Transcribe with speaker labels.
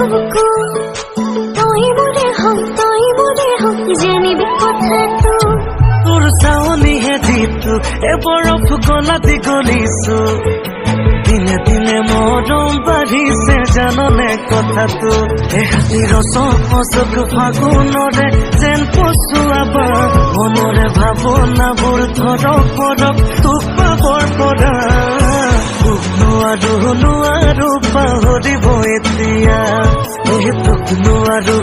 Speaker 1: বুকু তই মোৰে হও জানিবি কথাটো
Speaker 2: তোৰ চাৱনিহে যিটো এবৰফ গলাতি গলিছো দিনে দিনে মৰম বাঢ়িছে জাননে কথাটো এহাতিৰ চক ফাগুনৰে যেন পচুৱাবা মনৰে ভাৱনাবোৰ ধৰক পৰক তোক পাবৰ পৰা নোৱাৰো পাহৰিব এতিয়া তোক নোৱাৰো